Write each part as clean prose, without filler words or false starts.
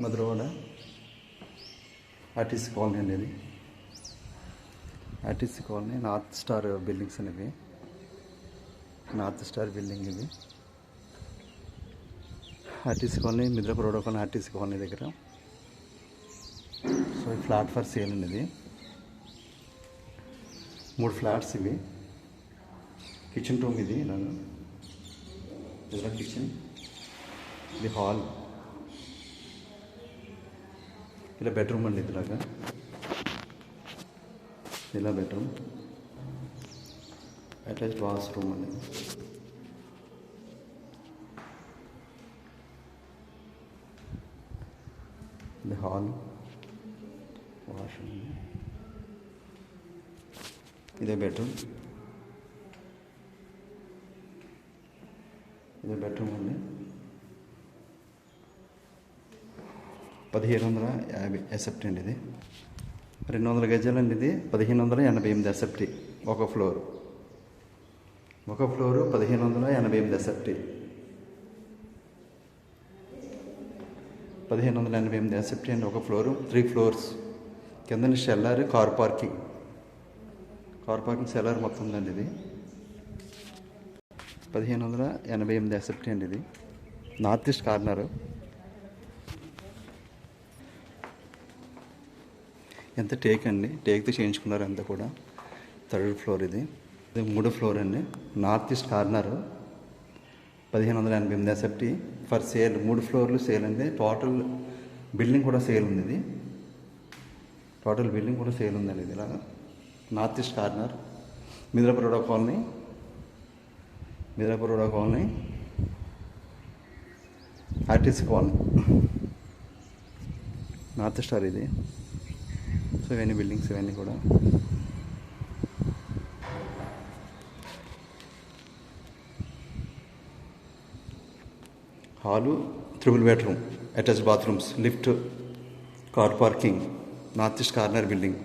Madhurawada RTC colony అనేది. RTC colony north star buildings అనేవి. North star building ఇది. RTC colony Midrapu road colony RTC colony దగ్గర. So ఈ flat for sale అనేది 3 flats ఇవి. కిచెన్ రూమ్ ఇది. ఇలా కిచెన్, ఇది హాల్, ఇలా బెడ్రూమ్ అండి. ఇదిలాగా ఇలా బెడ్రూమ్, అటాచ్డ్ వాష్రూమ్ అండి. ఇది హాల్, వాష్రూమ్, ఇదే బెడ్రూమ్, ఇదే బెడ్రూమ్ అండి. 1750 ఎసెప్టీ అండి. ఇది 200 గజాలండి. ఇది 1588 ఎసెప్టీ. ఒక ఫ్లోరు 1588 ఎసెప్టీ. 1588 ఎసెప్టీ అండి. ఒక ఫ్లోరు, 3 ఫ్లోర్స్. కింద సెల్లార్, కార్ పార్కింగ్ సెల్లార్ మొత్తం ఉందండి. ఇది 1588 ఎసెప్టీ అండి. ఇది నార్త్ ఈస్ట్ కార్నర్. ఎంత టేక్ అండి, టేక్తో చేయించుకున్నారు అంతా కూడా. 3rd ఫ్లోర్ ఇది. 3వ ఫ్లోర్ అండి. North east corner. 1588 ఎసెప్టీ for sale. 3 ఫ్లోర్లు సేల్ అండి. టోటల్ బిల్డింగ్ కూడా సేల్ ఉంది. ఇది టోటల్ బిల్డింగ్ కూడా సేల్ ఉందండి. ఇది ఇలాగా north east corner, Midrapu road colony, RTC colony, north star ఇది. సో ఇవన్నీ బిల్డింగ్స్, ఇవన్నీ కూడా. Hall, 3 bedroom, attached bathrooms, lift, car parking, north east corner building.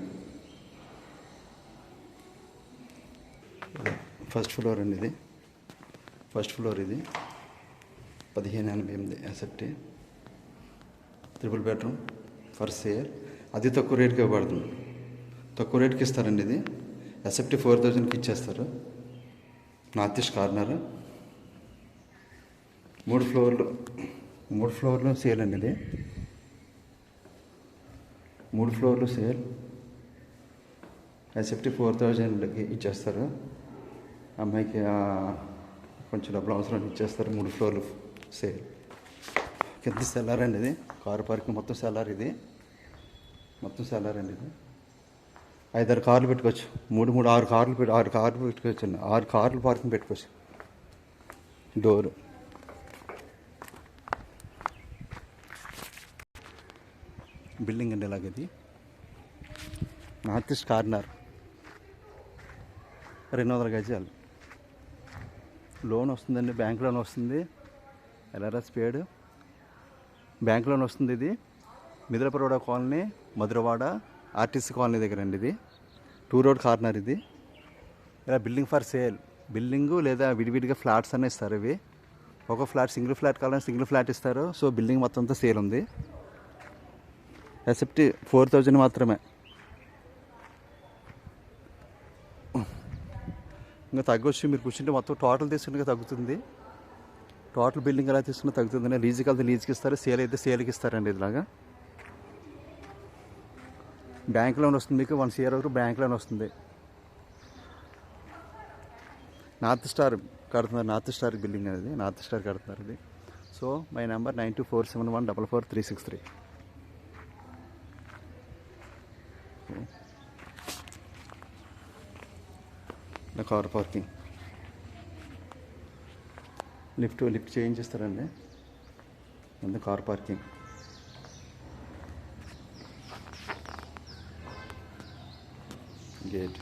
First floor అండి. ఇది ఫస్ట్ ఫ్లోర్. ఇది 1588 ఎసెప్టీ. 3 బెడ్రూమ్ ఫర్ సేల్. అది తక్కువ రేట్కి ఇవ్వబడుతుంది. తక్కువ రేట్కి ఇస్తారండి. ఇది ఎసెప్టీ 4000కి ఇచ్చేస్తారు. North east corner. 3 ఫ్లోర్లు సేల్ అండి. ఇది 3 ఫ్లోర్లు సేల్. ఎసెప్టీ 4000కి ఇచ్చేస్తారు. అమ్మాయికి కొంచెం డబ్బులు అవసరం ఇచ్చేస్తారు. 3 ఫ్లోర్లు సేల్. కింద సెల్లార్ అండి. ఇది కారు పార్కింగ్ మొత్తం సెల్లార్. ఇది మొత్తం సెల్లార్ అండి. ఇది 5-6 కార్లు పెట్టుకోవచ్చు. 6 కార్లు పెట్టుకోవచ్చు అండి. 6 కార్లు పార్కింగ్ పెట్టుకోవచ్చు. డోరు, బిల్డింగ్ అండి. ఇలాగ ఇది నార్త్ ఈస్ట్ కార్నర్. 200 గజాలు. లోన్ వస్తుందండి. బ్యాంక్ లోన్ వస్తుంది. ఎల్ఆర్ఎస్ పేడ్ బ్యాంక్ లోన్ వస్తుంది. ఇది Midrapu road colony, Madhurawada RTC colony దగ్గర అండి. ఇది 2 రోడ్ కార్నర్. ఇది ఇలా బిల్డింగ్ ఫర్ సేల్. బిల్డింగు లేదా విడివిడిగా ఫ్లాట్స్ అన్నీ ఇస్తారు. ఇవి ఒక ఫ్లాట్, సింగిల్ ఫ్లాట్ కావాలని సింగిల్ ఫ్లాట్ ఇస్తారు. సో బిల్డింగ్ మొత్తం అంతా సేల్ ఉంది. ఎసెప్టీ 4000 మాత్రమే. ఇంకా తగ్గొచ్చు. మీరు కూర్చుంటే మొత్తం టోటల్ తీసుకుంటే తగ్గుతుంది. టోటల్ బిల్డింగ్ ఎలా తీసుకున్నా తగ్గుతుంది. లీజ్కి వెళ్తే లీజ్కి ఇస్తారు. సేల్ అయితే సేల్కి ఇస్తారండి. ఇలాగా బ్యాంక్ లోన్ వస్తుంది. మీకు 1 year వరకు బ్యాంక్ లోన్ వస్తుంది. నార్త్ స్టార్ కడుతున్నారు. నార్త్ స్టార్ బిల్డింగ్ అనేది నార్త్ స్టార్ కడుతున్నారు. ఇది. So my number 9247144363. Car parking, lift చేయించేస్తారండి. అంత కార్ పార్కింగ్, గేట్.